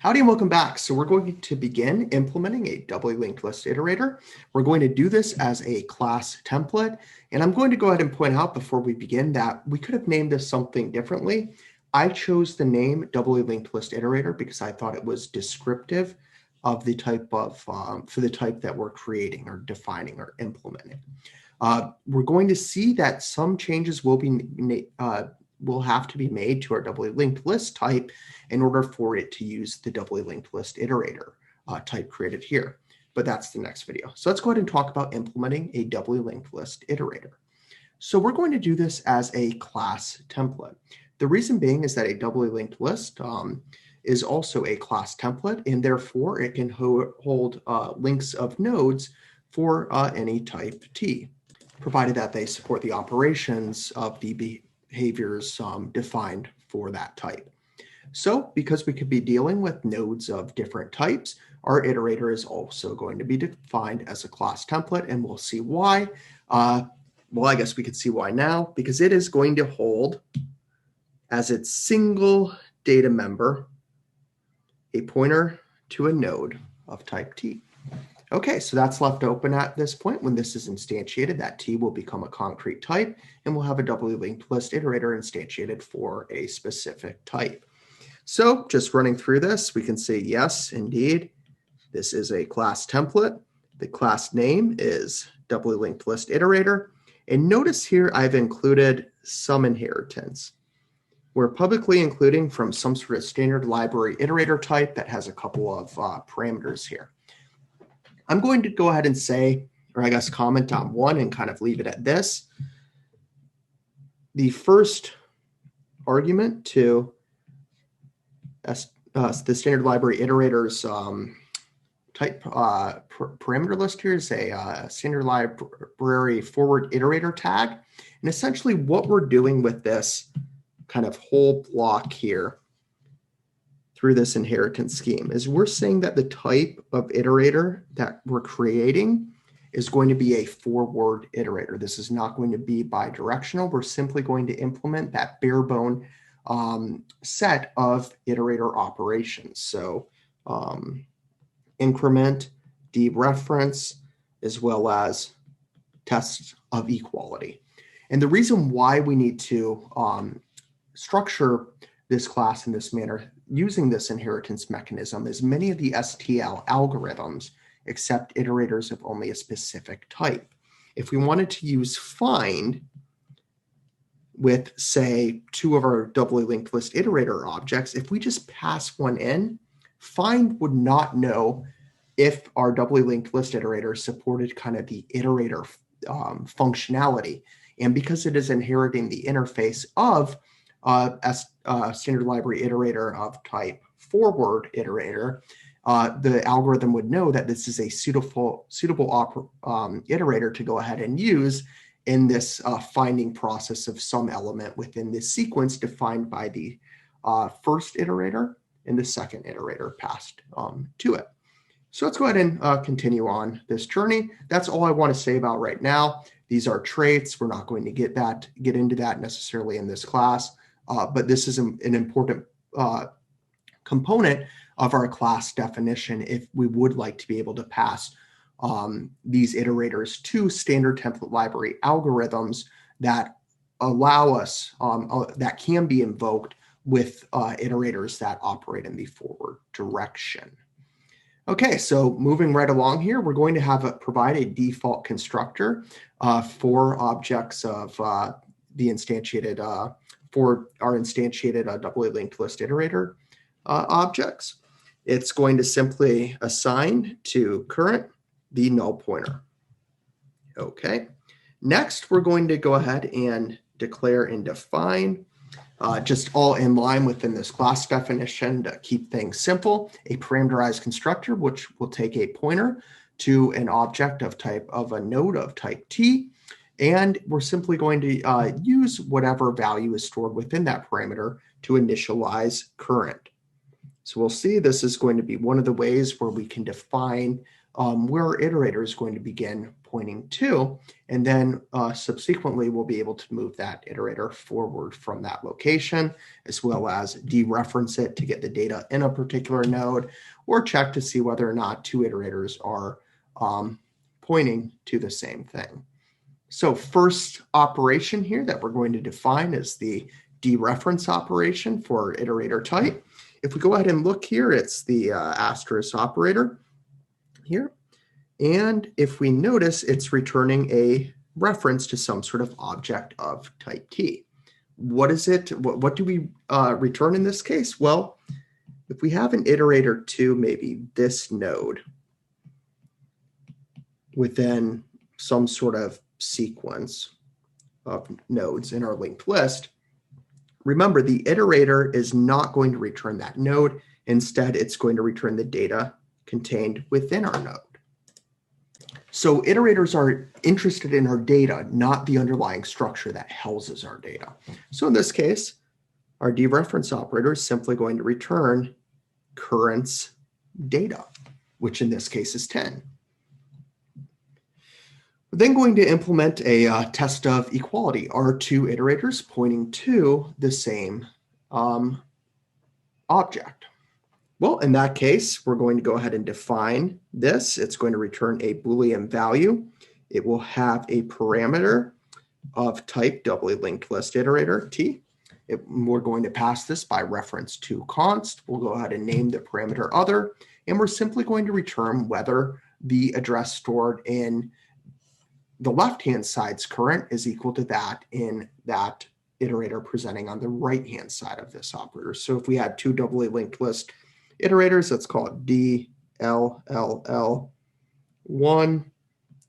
Howdy and welcome back. So we're going to begin implementing a doubly linked list iterator. We're going to do this as a class template. And I'm going to go ahead and point out before we begin that we could have named this something differently. I chose the name doubly linked list iterator because I thought it was descriptive of the type of, for the type that we're creating or defining or implementing. We're going to see that some changes will have to be made to our doubly linked list type in order for it to use the doubly linked list iterator type created here. But that's the next video. So let's go ahead and talk about implementing a doubly linked list iterator. So we're going to do this as a class template. The reason being is that a doubly linked list is also a class template, and therefore it can hold links of nodes for any type T, provided that they support the operations of the behaviors defined for that type. So because we could be dealing with nodes of different types, our iterator is also going to be defined as a class template, and we'll see why. Well, I guess we could see why now, because it is going to hold as its single data member a pointer to a node of type T. Okay, so that's left open at this point. When this is instantiated, that T will become a concrete type, and we'll have a doubly linked list iterator instantiated for a specific type. So just running through this, we can say, yes, indeed, this is a class template. The class name is doubly linked list iterator. And notice here I've included some inheritance. We're publicly including from some sort of standard library iterator type that has a couple of parameters here. I'm going to go ahead and say, or I guess comment on one and kind of leave it at this. The first argument to the standard library iterator's type parameter list here is a standard library forward iterator tag. And essentially what we're doing with this kind of whole block here through this inheritance scheme is we're saying that the type of iterator that we're creating is going to be a forward iterator. This is not going to be bidirectional. We're simply going to implement that bare bone set of iterator operations. So increment, dereference, as well as tests of equality. And the reason why we need to structure this class in this manner using this inheritance mechanism is many of the STL algorithms accept iterators of only a specific type. If we wanted to use find with, say, two of our doubly linked list iterator objects, if we just pass one in, find would not know if our doubly linked list iterator supported kind of the iterator functionality. And because it is inheriting the interface of standard library iterator of type forward iterator, the algorithm would know that this is a suitable iterator to go ahead and use in this finding process of some element within this sequence defined by the first iterator and the second iterator passed to it. So let's go ahead and continue on this journey. That's all I want to say about right now. These are traits. We're not going to get into that necessarily in this class, but this is an important component of our class definition if we would like to be able to pass these iterators to standard template library algorithms that allow us, that can be invoked with iterators that operate in the forward direction. Okay, so moving right along here, we're going to provide a default constructor for objects of the instantiated, for our instantiated doubly linked list iterator objects. It's going to simply assign to current the null pointer. Okay, next we're going to go ahead and declare and define just all in line within this class definition to keep things simple, a parameterized constructor, which will take a pointer to an object of a node of type T. And we're simply going to use whatever value is stored within that parameter to initialize current. So we'll see this is going to be one of the ways where we can define where our iterator is going to begin pointing to, and then subsequently we'll be able to move that iterator forward from that location, as well as dereference it to get the data in a particular node, or check to see whether or not two iterators are pointing to the same thing. So first operation here that we're going to define is the dereference operation for iterator type. If we go ahead and look here, it's the asterisk operator here. And if we notice, it's returning a reference to some sort of object of type T. What is it? What do we return in this case? Well, if we have an iterator to maybe this node within some sort of sequence of nodes in our linked list, remember the iterator is not going to return that node. Instead, it's going to return the data contained within our node. So iterators are interested in our data, not the underlying structure that houses our data. So in this case, our dereference operator is simply going to return currents data, which in this case is 10. We're then going to implement a test of equality. Are two iterators pointing to the same object? Well, in that case, we're going to go ahead and define this. It's going to return a Boolean value. It will have a parameter of type DoublyLinkedListIterator T. We're going to pass this by reference to const. We'll go ahead and name the parameter other, and we're simply going to return whether the address stored in the left-hand side's current is equal to that in that iterator presenting on the right-hand side of this operator. So if we had two doubly linked list iterators, let's call it DLLL1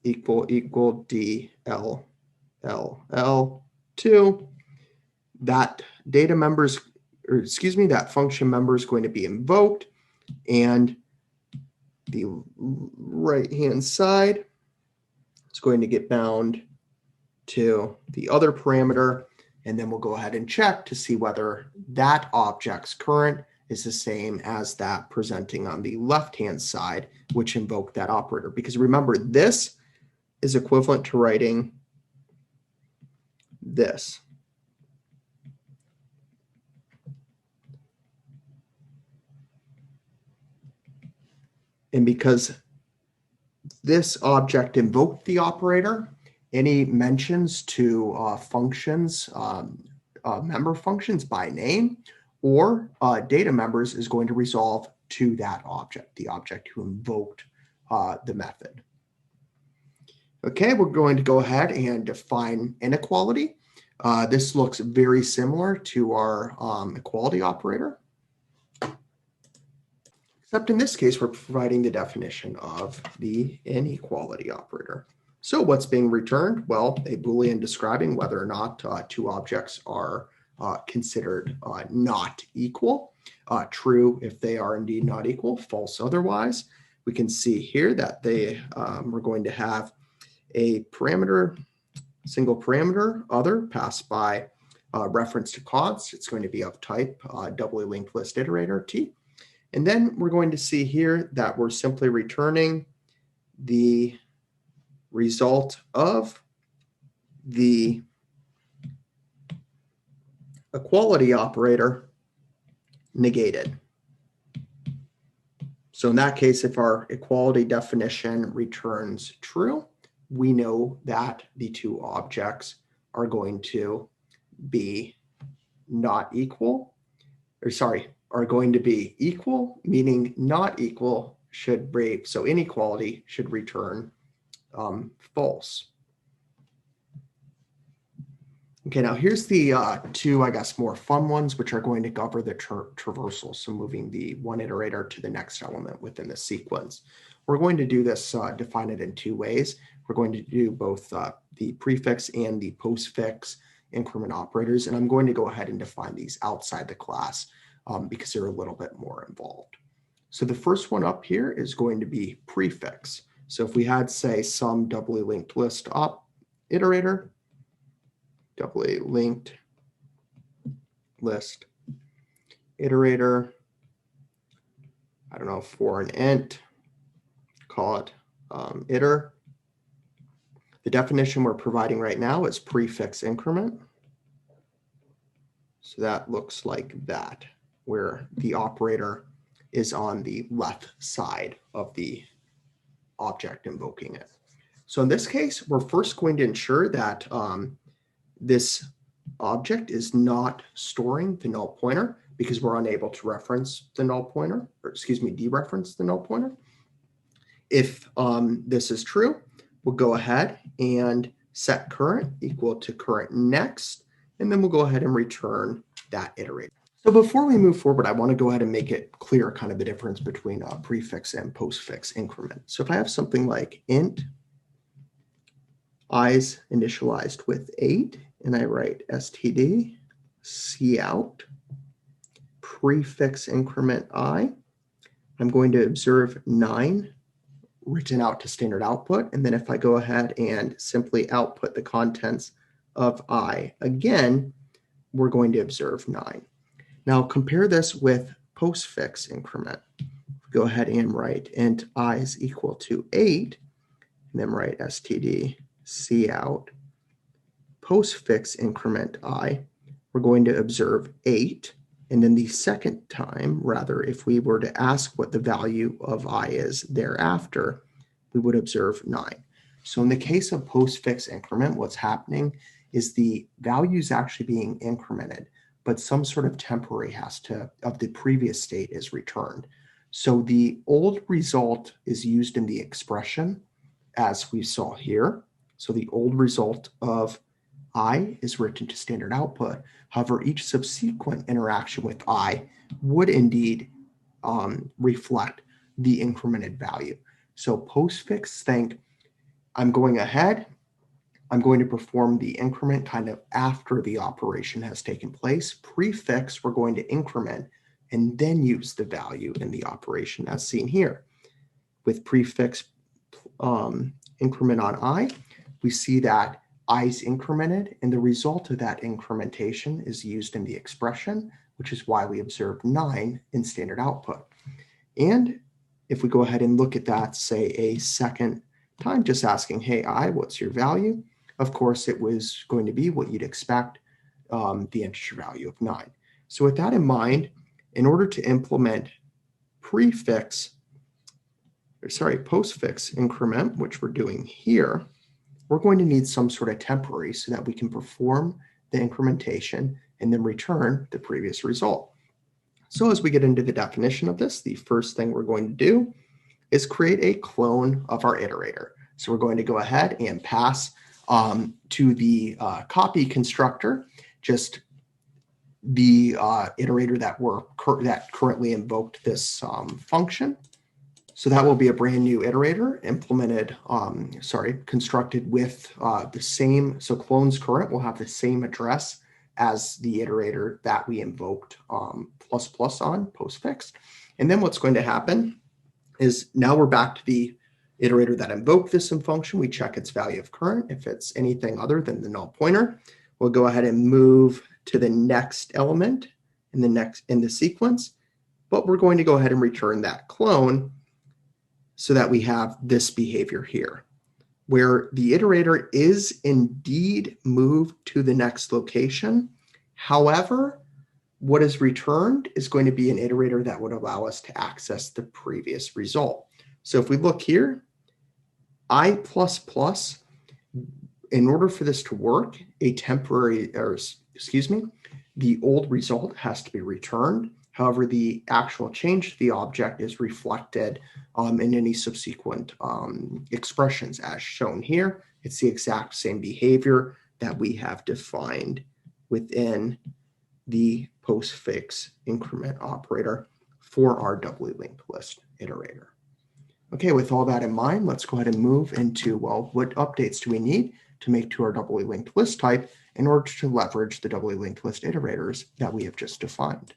equal DLLL2. That data members, or excuse me, that function member is going to be invoked, and the right-hand side is going to get bound to the other parameter, and then we'll go ahead and check to see whether that object's current is the same as that presenting on the left-hand side, which invoked that operator. Because remember, this is equivalent to writing this. And because this object invoked the operator, any mentions to functions, member functions by name, or data members is going to resolve to that object, the object who invoked the method. Okay, we're going to go ahead and define inequality. This looks very similar to our equality operator, except in this case, we're providing the definition of the inequality operator. So what's being returned? Well, a Boolean describing whether or not two objects are considered not equal. True if they are indeed not equal, false otherwise. We can see here that we're going to have a parameter, single parameter, other, passed by reference to const. It's going to be of type doubly linked list iterator T. And then we're going to see here that we're simply returning the result of the equality operator negated. So in that case, if our equality definition returns true, we know that the two objects are going to be not equal, or sorry, are going to be equal, meaning not equal should break. So inequality should return false. Okay, now here's the two, I guess, more fun ones, which are going to govern the traversal. So moving the one iterator to the next element within the sequence. We're going to do this, define it in two ways. We're going to do both the prefix and the postfix increment operators, and I'm going to go ahead and define these outside the class because they're a little bit more involved. So the first one up here is going to be prefix. So if we had, say, some doubly linked list iterator, doubly linked list iterator I don't know, for an int, call it iter. The definition we're providing right now is prefix increment. So that looks like that, where the operator is on the left side of the object invoking it. So in this case, we're first going to ensure that this object is not storing the null pointer because we're unable to reference the null pointer, or excuse me, dereference the null pointer. If this is true, we'll go ahead and set current equal to current next, and then we'll go ahead and return that iterator. So before we move forward, I want to go ahead and make it clear kind of the difference between a prefix and postfix increment. So if I have something like int i's initialized with 8, and I write std cout prefix increment I, I'm going to observe 9 written out to standard output. And then if I go ahead and simply output the contents of I again, we're going to observe 9. Now compare this with postfix increment. Go ahead and write int I is equal to 8, and then write std cout postfix increment I. We're going to observe 8. And then the second time, rather, if we were to ask what the value of I is thereafter, we would observe 9. So in the case of postfix increment, what's happening is the value is actually being incremented, but some sort of temporary of the previous state is returned. So the old result is used in the expression as we saw here. So the old result of I is written to standard output. However, each subsequent interaction with I would indeed reflect the incremented value. So postfix, think I'm going ahead, I'm going to perform the increment kind of after the operation has taken place. Prefix, we're going to increment and then use the value in the operation as seen here. With prefix increment on I, we see that I is incremented, and the result of that incrementation is used in the expression, which is why we observe 9 in standard output. And if we go ahead and look at that, say a second time, just asking, hey, I, what's your value? Of course, it was going to be what you'd expect, the integer value of 9. So with that in mind, in order to implement postfix increment, which we're doing here, we're going to need some sort of temporary so that we can perform the incrementation and then return the previous result. So as we get into the definition of this, the first thing we're going to do is create a clone of our iterator. So we're going to go ahead and pass to the copy constructor just the iterator that currently invoked this function. So that will be a brand new iterator implemented, constructed with the same, so clones current will have the same address as the iterator that we invoked plus plus on postfix. And then what's going to happen is now we're back to the iterator that invoked this function. We check its value of current. If it's anything other than the null pointer, we'll go ahead and move to the next element in the sequence, but we're going to go ahead and return that clone so that we have this behavior here, where the iterator is indeed moved to the next location. However, what is returned is going to be an iterator that would allow us to access the previous result. So if we look here, I++, in order for this to work, the old result has to be returned. However, the actual change to the object is reflected in any subsequent expressions as shown here. It's the exact same behavior that we have defined within the postfix increment operator for our doubly linked list iterator. Okay, with all that in mind, let's go ahead and move into, well, what updates do we need to make to our doubly linked list type in order to leverage the doubly linked list iterators that we have just defined.